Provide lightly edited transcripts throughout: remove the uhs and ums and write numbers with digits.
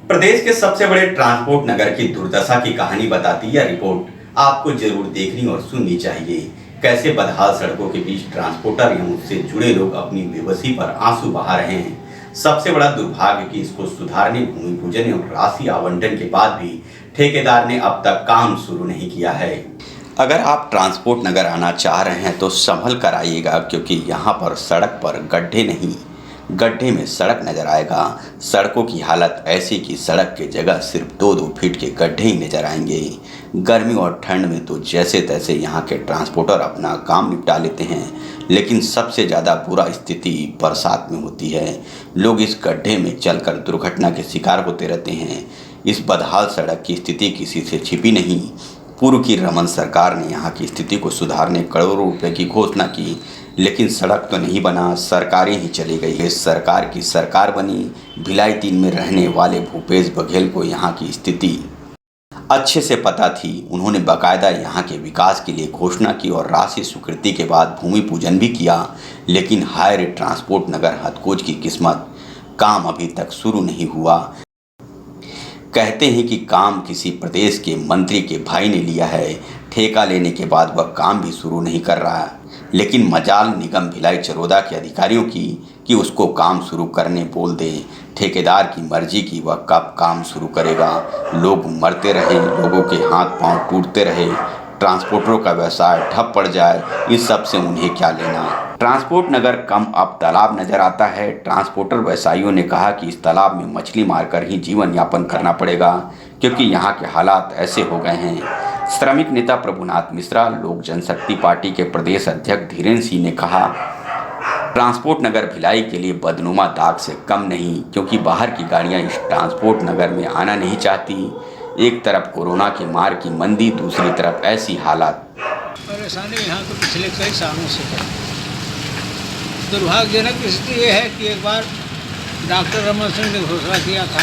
प्रदेश के सबसे बड़े ट्रांसपोर्ट नगर की दुर्दशा की कहानी बताती यह रिपोर्ट आपको जरूर देखनी और सुननी चाहिए। कैसे बदहाल सड़कों के बीच ट्रांसपोर्टर एवं उससे जुड़े लोग अपनी बेबसी पर आंसू बहा रहे हैं। सबसे बड़ा दुर्भाग्य कि इसको सुधारने भूमि पूजन एवं राशि आवंटन के बाद भी ठेकेदार ने अब तक काम शुरू नहीं किया है। अगर आप ट्रांसपोर्ट नगर आना चाह रहे हैं तो संभल कर आइएगा, क्योंकि यहाँ पर सड़क पर गड्ढे नहीं, गड्ढे में सड़क नजर आएगा। सड़कों की हालत ऐसी कि सड़क के जगह सिर्फ 2-2 फीट के गड्ढे ही नजर आएंगे। गर्मी और ठंड में तो जैसे तैसे यहाँ के ट्रांसपोर्टर अपना काम निपटा लेते हैं, लेकिन सबसे ज़्यादा बुरा स्थिति बरसात में होती है। लोग इस गड्ढे में चलकर दुर्घटना के शिकार होते रहते हैं। इस बदहाल सड़क की स्थिति किसी से छिपी नहीं। पूर्व की रमन सरकार ने यहाँ की स्थिति को सुधारने करोड़ों रुपए की घोषणा की, लेकिन सड़क तो नहीं बना, सरकारें ही चली गई। इस सरकार की सरकार बनी। भिलाई 3 में रहने वाले भूपेश बघेल को यहाँ की स्थिति अच्छे से पता थी। उन्होंने बाकायदा यहाँ के विकास के लिए घोषणा की और राशि स्वीकृति के बाद भूमि पूजन भी किया, लेकिन हाय रे ट्रांसपोर्ट नगर हथकूज की किस्मत, काम अभी तक शुरू नहीं हुआ। कहते हैं कि काम किसी प्रदेश के मंत्री के भाई ने लिया है। ठेका लेने के बाद वह काम भी शुरू नहीं कर रहा है, लेकिन मजाल निगम भिलाई चरोदा के अधिकारियों की कि उसको काम शुरू करने बोल दे। ठेकेदार की मर्जी की वह कब काम शुरू करेगा। लोग मरते रहे, लोगों के हाथ पांव टूटते रहे, ट्रांसपोर्टरों का व्यवसाय ठप पड़ जाए, इस सब से उन्हें क्या लेना। ट्रांसपोर्ट नगर कम अब तालाब नजर आता है। ट्रांसपोर्टर व्यवसायियों ने कहा कि इस तालाब में मछली मारकर ही जीवन यापन करना पड़ेगा, क्योंकि यहाँ के हालात ऐसे हो गए हैं। श्रमिक नेता प्रभुनाथ मिश्रा, लोक जनशक्ति पार्टी के प्रदेश अध्यक्ष धीरेन्द्र सिंह ने कहा, ट्रांसपोर्ट नगर भिलाई के लिए बदनुमा दाग से कम नहीं, क्योंकि बाहर की गाड़ियां इस ट्रांसपोर्ट नगर में आना नहीं चाहती। एक तरफ कोरोना की मार की मंदी, दूसरी तरफ ऐसी हालात। परेशानी यहाँ तो पिछले कई सालों से है। दुर्भाग्यजनक स्थिति ये है कि एक बार डॉक्टर रमन सिंह ने घोषणा किया था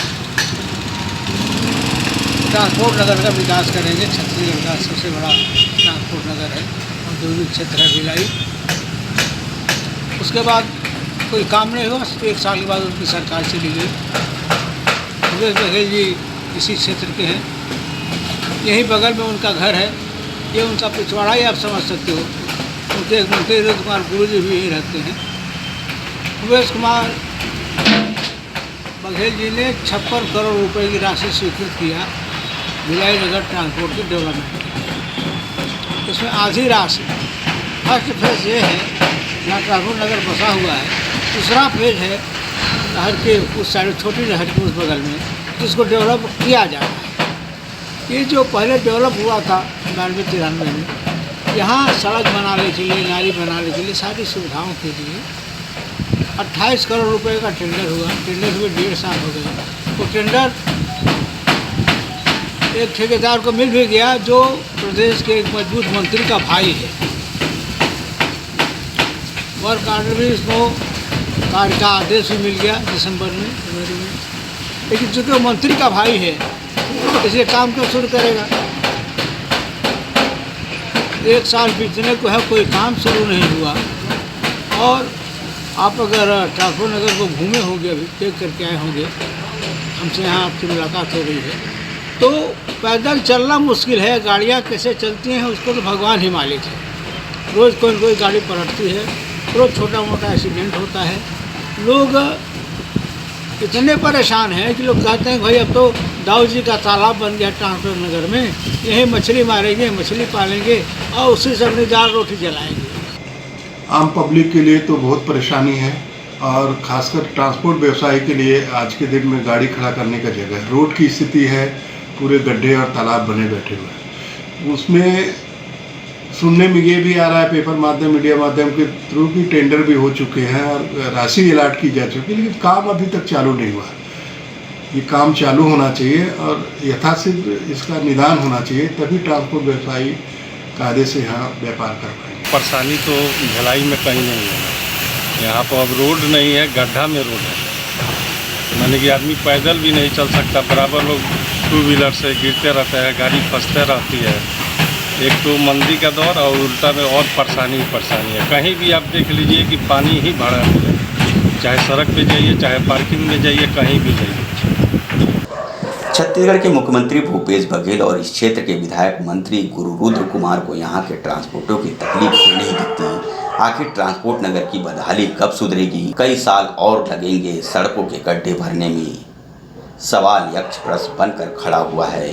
ट्रांसपोर्ट नगर का विकास करेंगे। छत्तीसगढ़ का सबसे बड़ा ट्रांसपोर्ट नगर है, औद्योगिक क्षेत्र है भिलाई। उसके बाद कोई काम नहीं हुआ। 1 साल के बाद उनकी सरकार चली गई। भूपेश बघेल जी इसी क्षेत्र के हैं, यहीं बगल में उनका घर है। ये उनका पिछवाड़ा ही आप समझ सकते हो। उनके एक मंत्री वीरेंद्र कुमार गुरु जी भी यहीं रहते हैं। भूपेश कुमार बघेल जी ने 56 करोड़ रुपए की राशि स्वीकृत किया भिलाई नगर ट्रांसपोर्ट की डेवलपमेंट। इसमें आधी राशि फर्स्ट फेज ये है जहाँ ट्रांसपोर्ट नगर बसा हुआ है। दूसरा फेज है नहर के उस साइड, छोटी नहर के उस बगल में, जिसको डेवलप किया जा रहा है। ये जो पहले डेवलप हुआ था 92-93 में, यहाँ सड़क बनाने के लिए, नाली बनाने के लिए, सारी सुविधाओं के लिए 28 करोड़ रुपए का टेंडर हुआ। टेंडर हुए 1.5 साल हो गए। वो टेंडर एक ठेकेदार को मिल भी गया जो प्रदेश के एक मजबूत मंत्री का भाई है। वर्क आर्डर भी इसको कार्य का आदेश भी मिल गया दिसंबर में, जनवरी में। लेकिन चूँकि वो मंत्री का भाई है, इसलिए काम क्यों शुरू करेगा। 1 साल बीतने को है, कोई काम शुरू नहीं हुआ। और आप अगर ट्रांसपोर्ट नगर को घूमे होंगे, अभी देख करके आए होंगे, हमसे यहाँ आपकी मुलाकात हो रही है, तो पैदल चलना मुश्किल है। गाड़ियाँ कैसे चलती हैं उसको तो भगवान ही मालिक है। रोज़ कोई न कोई गाड़ी पलटती है, रोज़ छोटा मोटा एक्सीडेंट होता है। लोग इतने परेशान हैं कि लोग कहते हैं भाई अब तो दाऊ जी का तालाब बन गया ट्रांसपोर्ट नगर में, यहीं मछली मारेंगे, मछली पालेंगे और उसी से अपनी दाल रोटी जलाएंगे। आम पब्लिक के लिए तो बहुत परेशानी है, और खासकर ट्रांसपोर्ट व्यवसाय के लिए आज के दिन में गाड़ी खड़ा करने का जगह, रोड की स्थिति है, पूरे गड्ढे और तालाब बने बैठे हुए हैं। उसमें सुनने में ये भी आ रहा है पेपर माध्यम, मीडिया माध्यम के थ्रू की टेंडर भी हो चुके हैं और राशि अलाट की जा चुकी है, लेकिन काम अभी तक चालू नहीं हुआ। ये काम चालू होना चाहिए और यथाशीघ्र इसका निदान होना चाहिए, तभी ट्रांसपोर्ट व्यवसायी कायदे से यहाँ व्यापार कर पाएंगे। परेशानी तो भिलाई में कहीं नहीं है। यहाँ पर अब रोड नहीं है, गड्ढा में रोड है, माने कि आदमी पैदल भी नहीं चल सकता। बराबर लोग 2 व्हीलर से गिरते रहते हैं, गाड़ी फंसते रहती है। एक तो मंदी का दौर और उल्टा में और परेशानी है। कहीं भी आप देख लीजिए कि पानी ही भरा है, चाहे सड़क पे जाइए, चाहे पार्किंग में जाइए, कहीं भी जाइए। छत्तीसगढ़ के मुख्यमंत्री भूपेश बघेल और इस क्षेत्र के विधायक मंत्री गुरु रुद्र कुमार को यहाँ के ट्रांसपोर्टरों की तकलीफ नहीं दिखती। आखिर ट्रांसपोर्ट नगर की बदहाली कब सुधरेगी? कई साल और लगेंगे सड़कों के गड्ढे भरने में? सवाल यक्ष प्रश्न बनकर खड़ा हुआ है।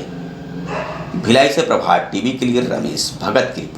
भिलाई से प्रभात टीवी के लिए रमेश भगत की रिपोर्ट।